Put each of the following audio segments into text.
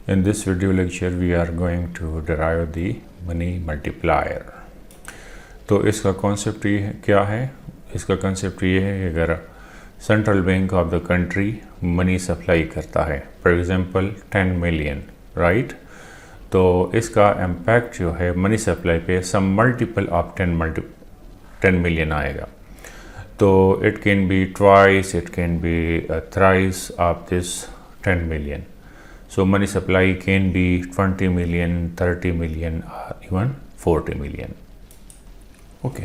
In this video lecture we are going to derive the money multiplier। तो इसका concept ये क्या है? इसका कॉन्सेप्ट ये है कि अगर central bank of the country money supply करता है, फॉर एग्जांपल 10 मिलियन, राइट, तो इसका इम्पैक्ट जो है मनी सप्लाई पे सम मल्टीपल ऑफ 10 मिलियन आएगा। तो it can be twice, it can be thrice of this 10 million. So money supply can be 20 million, 30 million, or even 40 million. Okay,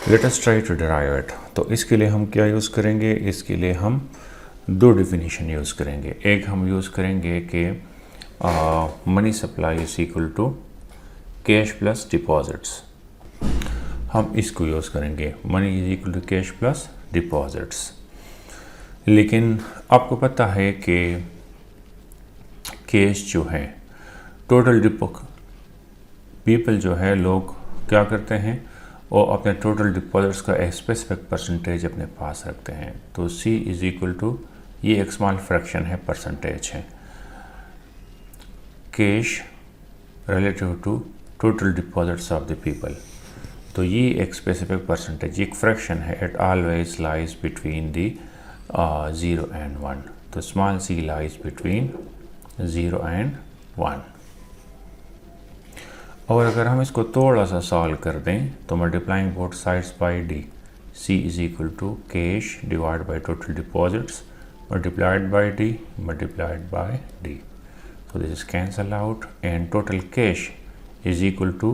let us try to derive it. तो इसके लिए हम क्या use करेंगे? इसके लिए हम दो डिफिनीशन यूज़ करेंगे। एक हम यूज़ करेंगे कि money supply is equal to cash plus deposits. हम इसको यूज़ करेंगे, money is equal to cash plus deposits. लेकिन आपको पता है कि कैश जो है टोटल पीपल जो है लोग क्या करते हैं, वो अपने टोटल डिपॉजिट्स का एक स्पेसिफिक परसेंटेज अपने पास रखते हैं। तो C इज इक्वल टू, ये एक स्मॉल फ्रैक्शन है, परसेंटेज है, cash relative to total deposits of the people. तो ये एक स्पेसिफिक परसेंटेज, एक फ्रैक्शन है, it always lies between the 0 and 1। तो small c lies between 0 and 1। और अगर हम इसको थोड़ा सा सॉल्व कर दें तो multiplying both sides by D, C is equal to cash divide by total deposits multiplied by D multiplied by D. तो this is cancel out and total cash is equal to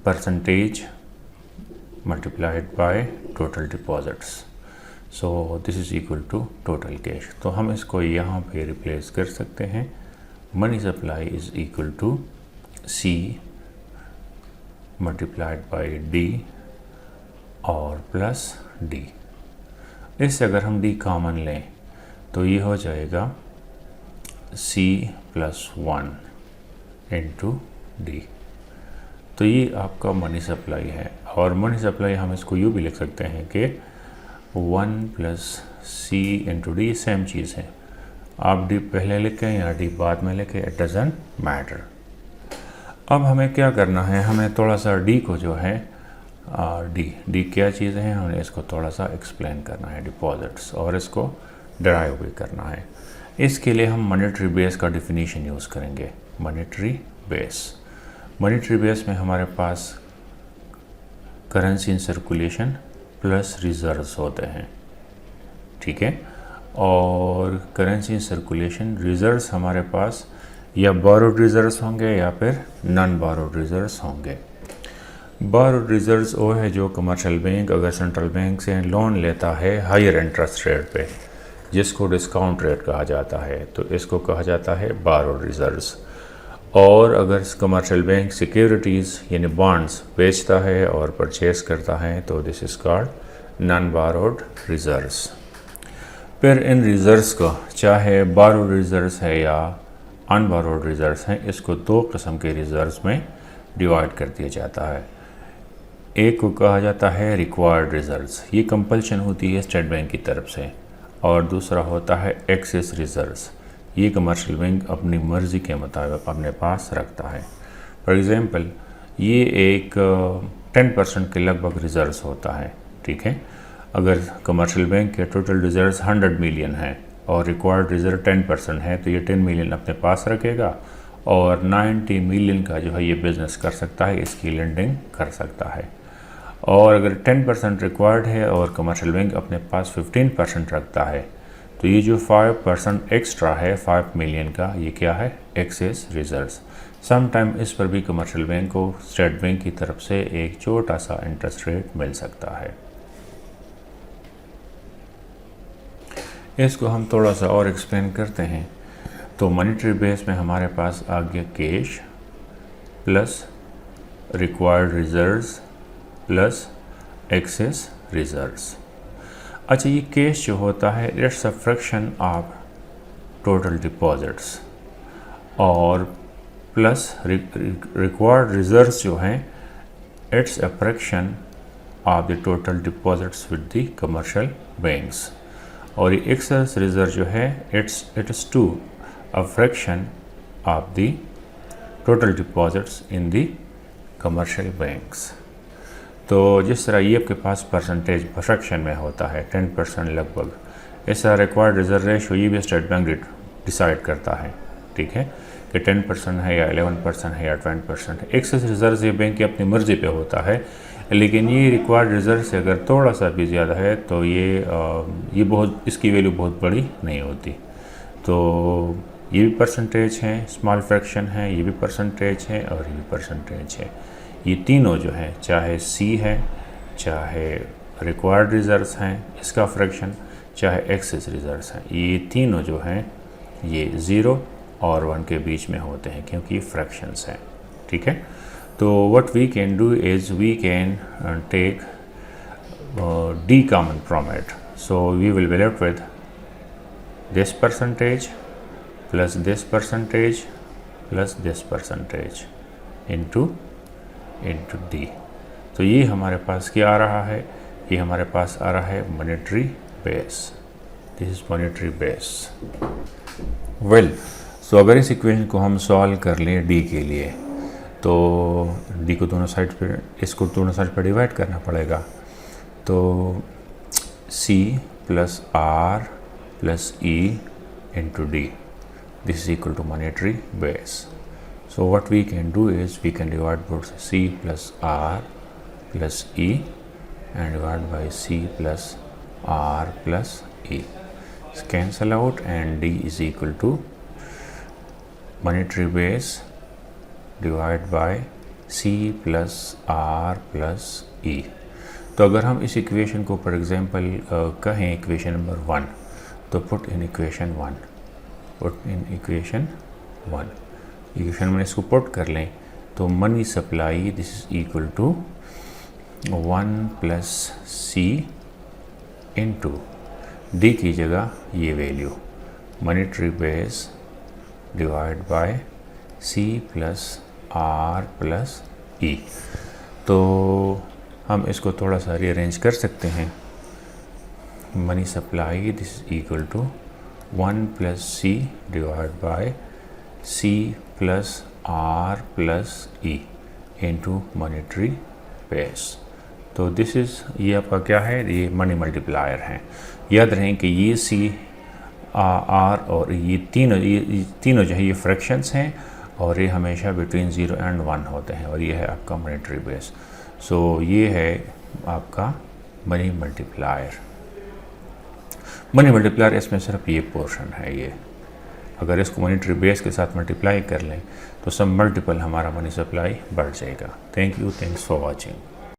percentage multiplied by total deposits. So this is equal to total cash. तो हम इसको यहाँ पे replace कर सकते हैं, money supply is equal to C multiplied by D और plus D। इससे अगर हम D कॉमन लें तो ये हो जाएगा C प्लस 1 इंटू D। तो ये आपका मनी सप्लाई है। और मनी सप्लाई हम इसको यूँ भी लिख सकते हैं कि 1 plus C into D same चीज़ है। आप डी पहले लिखें या डी बाद में लिखें, इट डजंट मैटर। अब हमें क्या करना है, हमें थोड़ा सा डी को जो है डी क्या चीज़ है, हमें इसको थोड़ा सा एक्सप्लेन करना है, डिपॉजिट्स, और इसको डराइव भी करना है। इसके लिए हम मॉनेटरी बेस का डिफिनीशन यूज़ करेंगे। मॉनेटरी बेस में हमारे पास currency in circulation plus reserves होते हैं, ठीक है। और करेंसी इन सर्कुलेशन रिजर्व्स हमारे पास या बोरोड रिजर्व्स होंगे या फिर नॉन बोरोड रिजर्व्स होंगे। बोरोड रिजर्व्स वो है जो कमर्शियल बैंक अगर सेंट्रल बैंक से लोन लेता है हायर इंटरेस्ट रेट पे, जिसको डिस्काउंट रेट कहा जाता है, तो इसको कहा जाता है बोरोड रिजर्व्स। और अगर कमर्शियल बैंक सिक्योरिटीज़ यानी बॉन्ड्स बेचता है और परचेज करता है तो this is called non borrowed reserves. फिर इन रिजर्व्स को चाहे बोरोड रिजर्व्स है या अनबोरोड रिजर्व्स हैं, इसको दो किस्म के रिजर्व्स में डिवाइड कर दिया जाता है। एक को कहा जाता है रिक्वायर्ड रिजर्व्स, ये कंपल्शन होती है स्टेट बैंक की तरफ से। और दूसरा होता है एक्सेस रिजर्व्स, ये कमर्शियल बैंक अपनी मर्ज़ी के मुताबिक अपने पास रखता है। फॉर एग्ज़ाम्पल ये एक 10% के लगभग रिजर्व्स होता है, ठीक है। अगर कमर्शियल बैंक के टोटल रिजर्व्स 100 मिलियन है और रिक्वायर्ड रिजर्व 10% है, तो ये 10 मिलियन अपने पास रखेगा और 90 मिलियन का जो है ये बिज़नेस कर सकता है, इसकी लेंडिंग कर सकता है। और अगर 10% रिक्वायर्ड है और कमर्शियल बैंक अपने पास 15% रखता है, तो ये जो 5% एक्स्ट्रा है 5 मिलियन का, ये क्या है, एक्सेस रिजर्व्स। सम टाइम इस पर भी कमर्शियल बैंक को स्टेट बैंक की तरफ से एक छोटा सा इंटरेस्ट रेट मिल सकता है। इसको हम थोड़ा सा और एक्सप्लेन करते हैं। तो मॉनेटरी बेस में हमारे पास आ गया cash plus required reserves plus excess reserves. अच्छा, ये कैश जो होता है it's a fraction of total deposits, और प्लस रिक्वायर्ड रिजर्व्स जो हैं it's a fraction of the total deposits with the commercial banks. और ये एक्सेस रिजर्व जो है it's to a fraction of the total deposits in the commercial banks. तो जिस तरह ये आपके पास परसेंटेज फ्रैक्शन में होता है 10% लगभग, इस तरह रिक्वायर्ड रिजर्व रेशो ये भी स्टेट बैंक डिसाइड करता है, ठीक है, कि 10% है या 11% है या 20% है। एक्सेस रिजर्व ये बैंक की अपनी मर्ज़ी पे होता है, लेकिन ये रिक्वायर्ड रिजर्व से अगर थोड़ा सा भी ज़्यादा है तो ये बहुत, इसकी वैल्यू बहुत बड़ी नहीं होती। तो ये भी परसेंटेज है, स्मॉल फ्रैक्शन है, ये भी परसेंटेज है और ये भी परसेंटेज है। ये तीनों जो है, चाहे सी है, चाहे रिक्वायर्ड रिजर्व्स हैं इसका फ्रैक्शन, चाहे एक्सेस रिजर्व्स हैं, ये तीनों जो हैं ये 0 और 1 के बीच में होते हैं क्योंकि फ्रैक्शंस हैं, ठीक है। तो what we can do is we can take d common from it. So we will be left with this percentage plus this percentage plus this percentage into d। तो ये हमारे पास क्या आ रहा है, ये हमारे पास आ रहा है monetary base. This is monetary base. Well, so अगर इस इक्वेशन को हम सॉल्व कर लें d के लिए, तो d को दोनों साइड पे, इसको दोनों साइड पर डिवाइड करना पड़ेगा। तो c plus r plus e into d, this is equal to monetary base. So what we can do is we can divide both c plus r plus e and divide by c plus r plus e. Cancel out and d is equal to monetary base divided by c plus r plus e. तो अगर हम इस equation को for example कहें equation number 1, तो put in equation 1 equation में इसको put कर लें तो money supply this is equal to 1 plus C into D की जगह ये value monetary base divide by C plus R plus E. तो हम इसको थोड़ा सा रीअरेंज कर सकते हैं। Money supply this is equal to 1 plus C divide by C plus R plus E into monetary base. तो दिस इज़, ये आपका क्या है, ये मनी मल्टीप्लायर है। याद रहें कि ये सी आर और ये तीनों जो है ये फ्रैक्शंस हैं और ये हमेशा बिटवीन 0 एंड 1 होते हैं और ये है आपका मॉनेटरी बेस। सो ये है आपका मनी मल्टीप्लायर। मनी मल्टीप्लायर इसमें सिर्फ ये पोर्शन है। ये अगर इसको मॉनेटरी बेस के साथ मल्टीप्लाई कर लें तो सब मल्टीपल हमारा मनी सप्लाई बढ़ जाएगा। Thank you, thanks for watching.